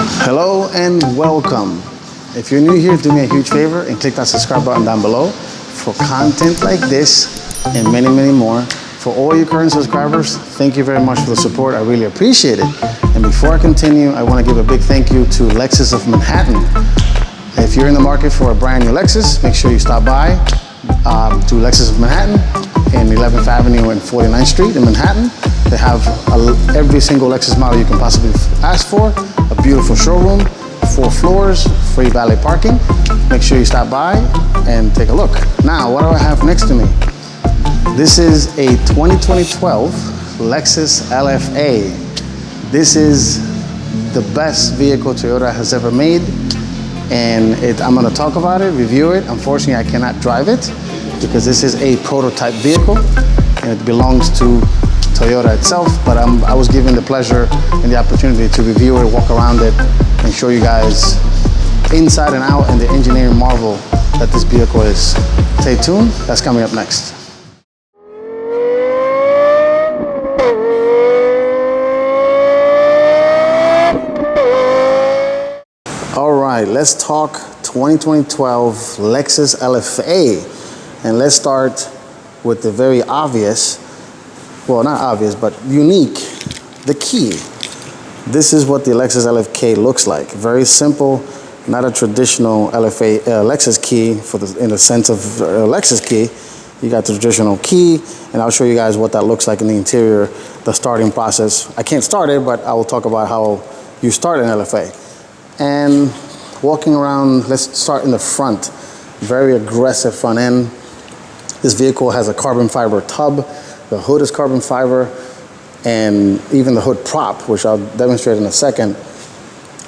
Hello and welcome. If you're new here, do me a huge favor and click that subscribe button down below for content like this and many, many more. For all your current subscribers, thank you very much for the support. I really appreciate it. And before I continue, I want to give a big thank you to Lexus of Manhattan. If you're in the market for a brand new Lexus, make sure you stop by to Lexus of Manhattan in 11th Avenue and 49th Street in Manhattan. They have every single Lexus model you can possibly ask for. A beautiful showroom, 4 floors, free valet parking. Make sure you stop by and take a look. Now, what do I have next to me? This is a 2012 Lexus LFA. This is the best vehicle Toyota has ever made. And I'm gonna talk about it, review it. Unfortunately, I cannot drive it because this is a prototype vehicle and it belongs to Toyota itself, but I was given the pleasure and the opportunity to review it, walk around it, and show you guys inside and out and the engineering marvel that this vehicle is. Stay tuned, that's coming up next. All right, let's talk 2012 Lexus LFA. And let's start with the very obvious, well, not obvious, but unique, the key. This is what the Lexus LFK looks like. Very simple, not a traditional LFA Lexus key in the sense of Lexus key. You got the traditional key, and I'll show you guys what that looks like in the interior, the starting process. I can't start it, but I will talk about how you start an LFA. And walking around, let's start in the front. Very aggressive front end. This vehicle has a carbon fiber tub. The hood is carbon fiber, and even the hood prop, which I'll demonstrate in a second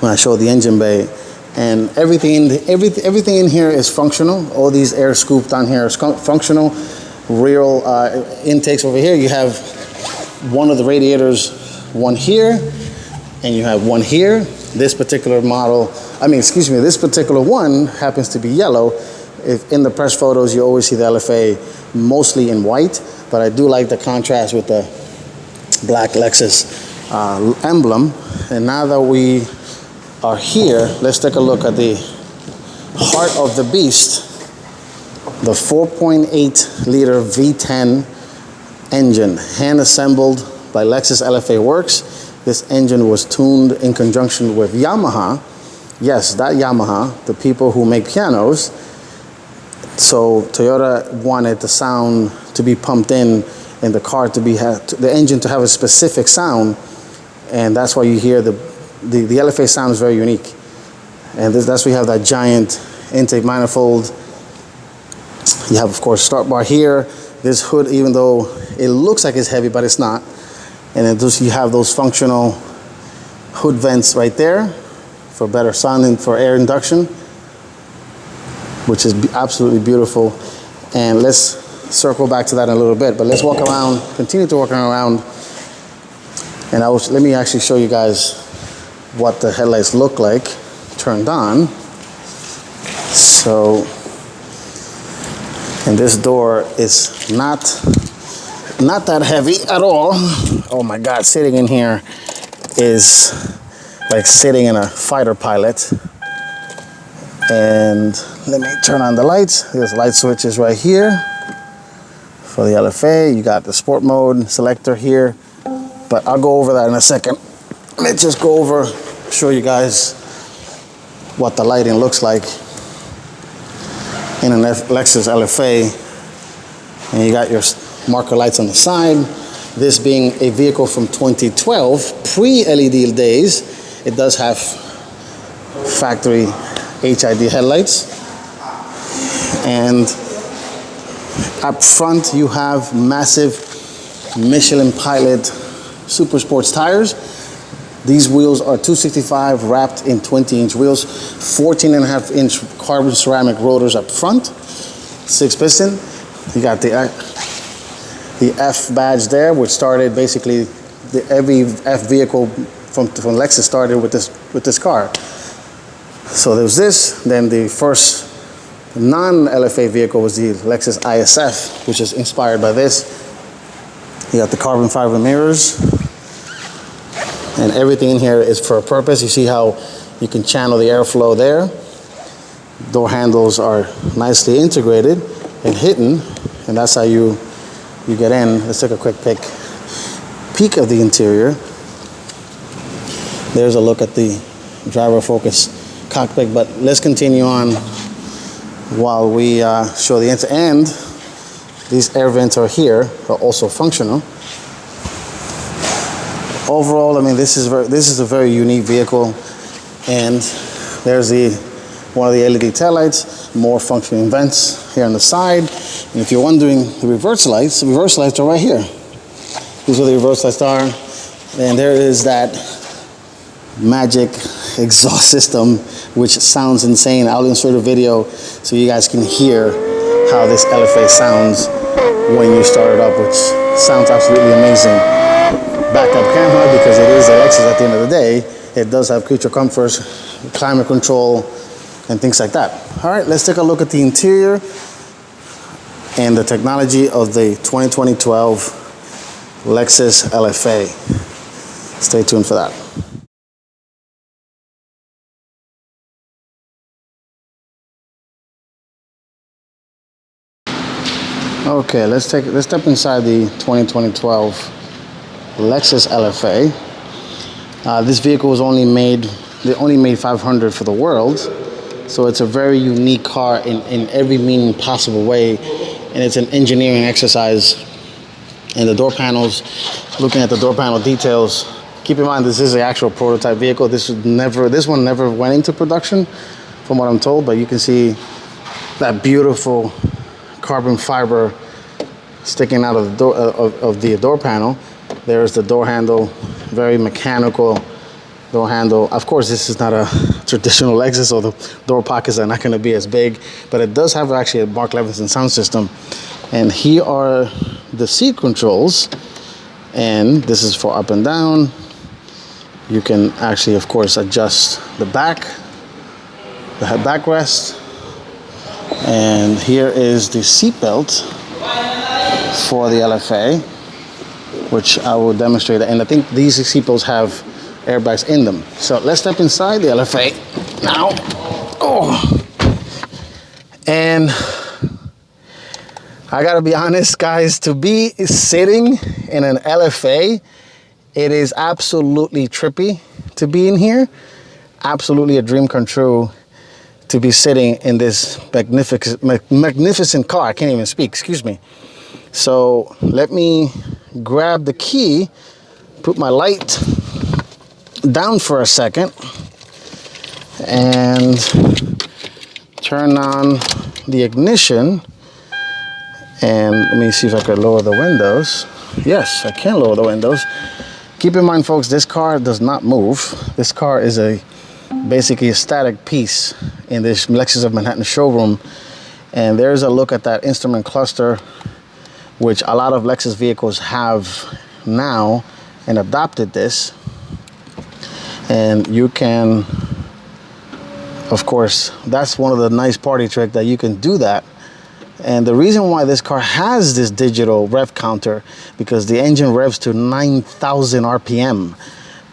when I show the engine bay. And everything in here is functional. All these air scoop down here is functional. Real intakes over here. You have one of the radiators, one here, and you have one here. This particular model, this particular one happens to be yellow. If in the press photos, you always see the LFA mostly in white, but I do like the contrast with the black Lexus emblem. And now that we are here, let's take a look at the heart of the beast, the 4.8 liter V10 engine, hand assembled by Lexus LFA Works. This engine was tuned in conjunction with Yamaha. Yes, that Yamaha, the people who make pianos. So Toyota wanted the sound to be pumped in the car the engine to have a specific sound, and that's why you hear the LFA sound is very unique. And that's why you have that giant intake manifold. You have, of course, start bar here. This hood, even though it looks like it's heavy, but it's not. And then you have those functional hood vents right there for better sound and for air induction, which is absolutely beautiful. And let's circle back to that in a little bit, but let's walk around, continue to walk around. And let me actually show you guys what the headlights look like turned on. So, and this door is not that heavy at all. Oh my God, sitting in here is like sitting in a fighter pilot. And let me turn on the lights. There's light switches right here for the LFA. You got the sport mode selector here, but I'll go over that in a second. Let's just go over, show you guys what the lighting looks like in a Lexus LFA. And you got your marker lights on the side. This being a vehicle from 2012, pre-LED days, it does have factory HID headlights. And up front you have massive Michelin Pilot Super Sports tires. These wheels are 265 wrapped in 20-inch wheels, 14.5-inch carbon ceramic rotors up front, 6-piston. You got the F badge there, which started basically every F vehicle from Lexus started with this car. So there was this. Then the first non-LFA vehicle was the Lexus ISF, which is inspired by this. You got the carbon fiber mirrors, and everything in here is for a purpose. You see how You can channel the airflow there. Door handles are nicely integrated and hidden, and that's how you get in. Let's take a quick peek of the interior. There's a look at the driver focus cockpit, but let's continue on while we show the end. These air vents are here, are also functional. Overall, I mean, this is a very unique vehicle, and there's one of the LED taillights, more functioning vents here on the side. And if you're wondering, the reverse lights are right here. These are the reverse lights are, and there is that magic exhaust system, which sounds insane. I'll insert a video so you guys can hear how this LFA sounds when you start it up, which sounds absolutely amazing. Backup camera, because it is a Lexus at the end of the day. It does have creature comforts, climate control, and things like that. All right, let's take a look at the interior and the technology of the 2012 Lexus LFA. Stay tuned for that. Okay, let's step inside the 2012 Lexus LFA. This vehicle was they only made 500 for the world, so it's a very unique car in every meaning possible way, and it's an engineering exercise. And the door panels, looking at the door panel details, keep in mind this is the actual prototype vehicle. This one never went into production, from what I'm told, but you can see that beautiful carbon fiber sticking out of the door panel. There's the door handle, very mechanical door handle. Of course, this is not a traditional Lexus, so the door pockets are not going to be as big, but it does have actually a Mark Levinson sound system. And here are the seat controls, and this is for up and down. You can actually, of course, adjust the backrest. And here is the seat belt for the LFA, which I will demonstrate. And I think these seat belts have airbags in them. So let's step inside the LFA now. Oh. And I gotta be honest, guys, to be sitting in an LFA, it is absolutely trippy to be in here. Absolutely a dream come true to be sitting in this magnificent car. I can't even speak, excuse me. So let me grab the key, put my light down for a second, and turn on the ignition. And let me see if I could lower the windows. Yes, I can lower the windows. Keep in mind, folks, this car does not move. This car is basically a static piece in this Lexus of Manhattan showroom. And there's a look at that instrument cluster, which a lot of Lexus vehicles have now and adopted this. And you can, of course, that's one of the nice party tricks, that you can do that. And the reason why this car has this digital rev counter, because the engine revs to 9,000 RPM,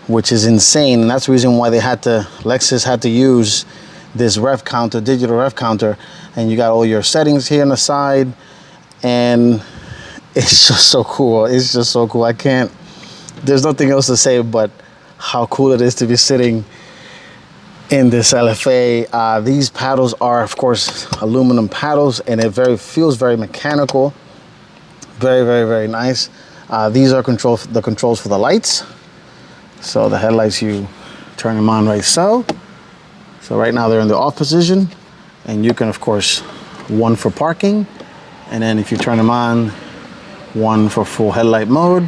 which is insane. And that's the reason why Lexus had to use this rev counter, digital rev counter. And you got all your settings here on the side, and it's just so cool. It's just so cool. There's nothing else to say but how cool it is to be sitting in this LFA. These paddles are, of course, aluminum paddles, and it feels very mechanical. Very, very, very nice. These are the controls for the lights. So the headlights, you turn them on right so. So right now they're in the off position, and you can, of course, one for parking, and then if you turn them on, one for full headlight mode.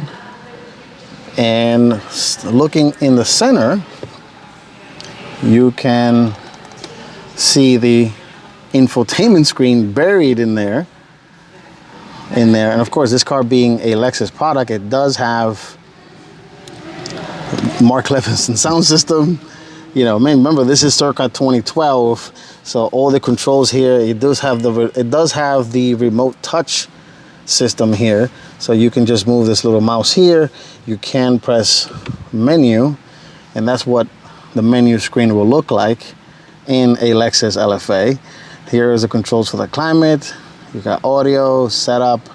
And looking in the center, you can see the infotainment screen buried in there. And of course, this car being a Lexus product, it does have Mark Levinson sound system. You know, remember, this is circa 2012, so all the controls here, it does have the remote touch system here, so you can just move this little mouse here. You can press menu, and that's what the menu screen will look like in a Lexus LFA. Here is the controls for the climate. You got audio, setup,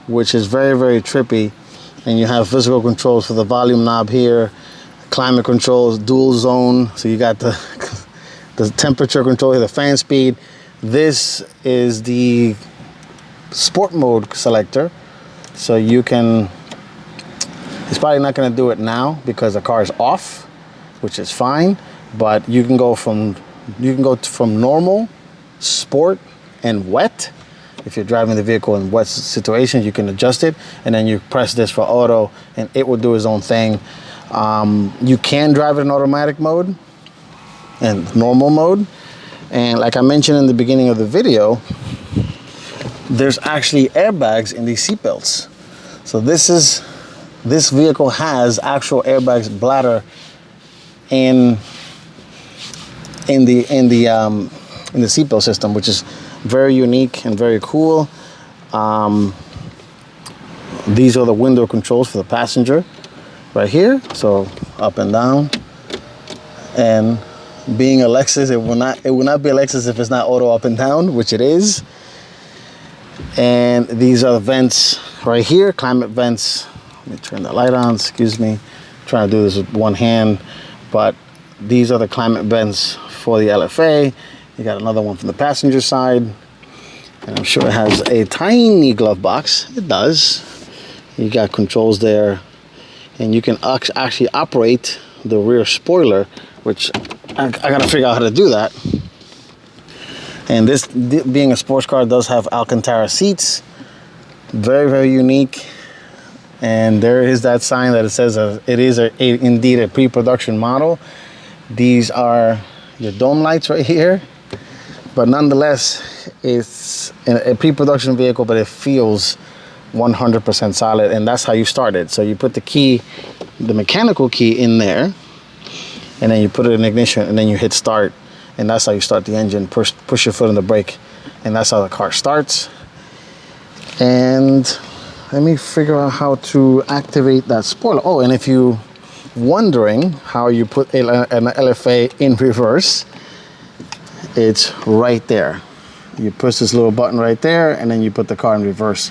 which is very, very trippy. And you have physical controls for the volume knob here, climate controls, dual zone. So you got the temperature control here, the fan speed. This is the sport mode selector. So you can, it's probably not gonna do it now because the car is off, which is fine. But you can go from normal, sport, and wet. If you're driving the vehicle in wet situations, you can adjust it, and then you press this for auto, and it will do its own thing. You can drive it in automatic mode and normal mode. And like I mentioned in the beginning of the video, there's actually airbags in these seatbelts. So this vehicle has actual airbags, bladder in the seatbelt system, which is very unique and very cool. These are the window controls for the passenger right here. So up and down. And being a Lexus, it will not be a Lexus if it's not auto up and down, which it is. And these are the vents right here, climate vents. Let me turn the light on, excuse me. I'm trying to do this with one hand, but these are the climate vents for the LFA. You got another one from the passenger side, and I'm sure it has a tiny glove box. It does. You got controls there, and you can actually operate the rear spoiler, which I gotta figure out how to do that. And this, being a sports car, does have Alcantara seats. Very, very unique. And there is that sign that it says it is indeed a pre-production model. These are your dome lights right here. But nonetheless, it's a pre-production vehicle, but it feels 100% solid, and that's how you start it. So you put the key, the mechanical key in there, and then you put it in ignition, and then you hit start, and that's how you start the engine. Push your foot on the brake, and that's how the car starts. And let me figure out how to activate that spoiler. Oh, and if you're wondering how you put an LFA in reverse, it's right there. You push this little button right there, and then you put the car in reverse,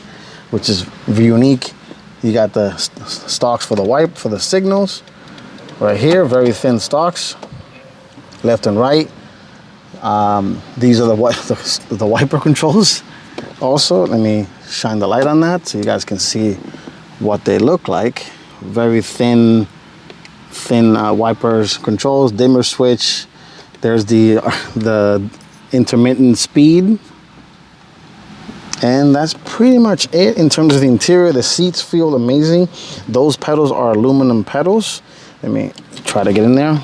which is unique. You got the stalks for the signals right here, very thin stalks, left and right. These are the wiper controls. Also, let me shine the light on that so you guys can see what they look like. Very thin wipers controls, dimmer switch. There's the intermittent speed. And that's pretty much it in terms of the interior. The seats feel amazing. Those pedals are aluminum pedals. Let me try to get in there.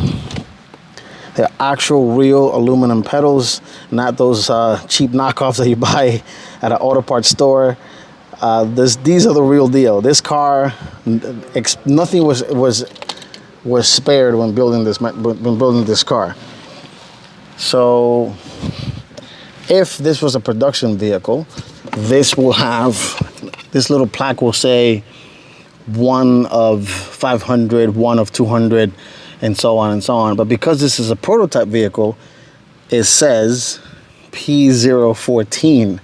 They're actual real aluminum pedals, not those cheap knockoffs that you buy at an auto parts store. These are the real deal. This car, nothing was spared when building this car. So if this was a production vehicle, this little plaque will say 1 of 500, 1 of 200, and so on and so on. But because this is a prototype vehicle, it says P014,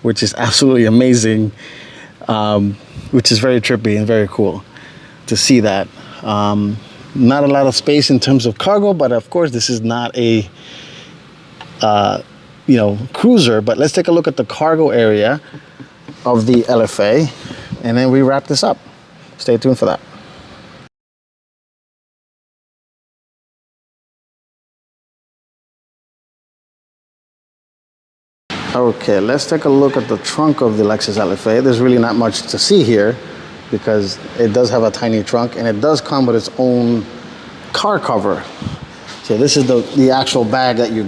which is absolutely amazing, which is very trippy and very cool to see that. Not a lot of space in terms of cargo, but of course this is not a cruiser. But let's take a look at the cargo area of the LFA, and then we wrap this up. Stay tuned for that. Okay, let's take a look at the trunk of the Lexus LFA. There's really not much to see here because it does have a tiny trunk, and it does come with its own car cover. So this is the actual bag that you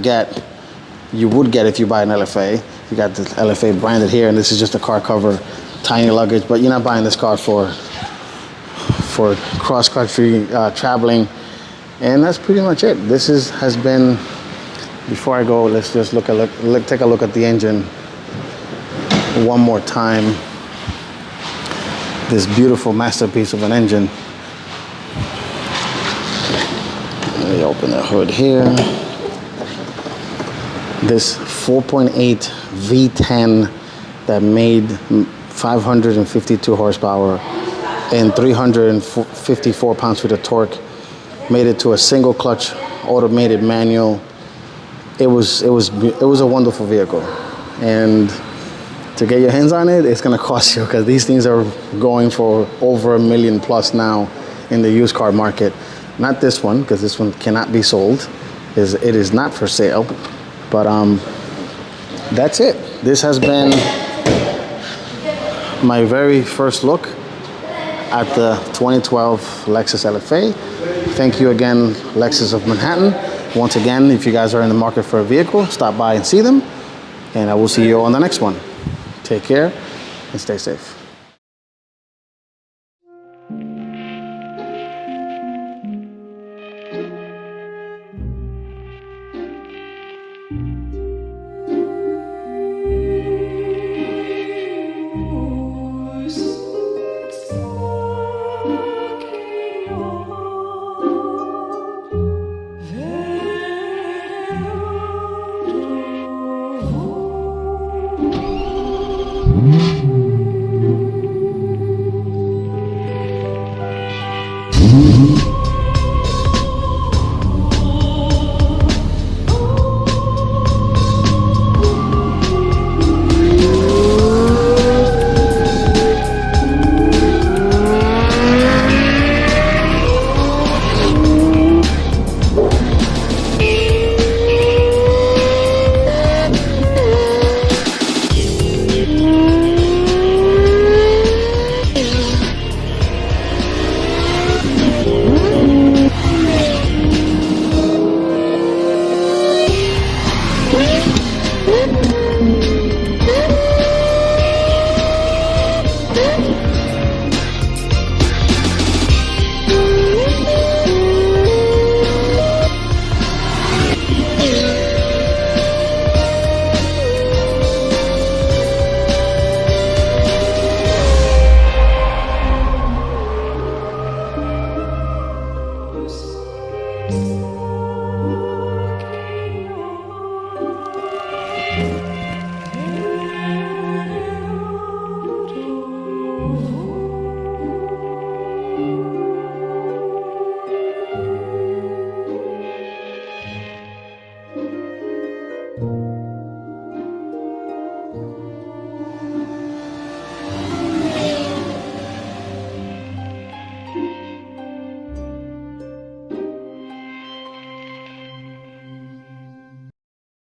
would get if you buy an LFA. You got the LFA branded here, and this is just a car cover, tiny luggage, but you're not buying this car for cross-country traveling. And that's pretty much it. This has been, before I go, let's just take a look at the engine one more time. This beautiful masterpiece of an engine. There you open the hood here. This 4.8 V10 that made 552 horsepower and 354 pounds-feet of torque made it to a single clutch automated manual. It was a wonderful vehicle, and to get your hands on it, it's gonna cost you, because these things are going for over $1 million plus now in the used car market. Not this one, because this one cannot be sold. It is not for sale. But that's it. This has been my very first look at the 2012 Lexus LFA. Thank you again, Lexus of Manhattan. Once again, if you guys are in the market for a vehicle, stop by and see them. And I will see you on the next one. Take care and stay safe.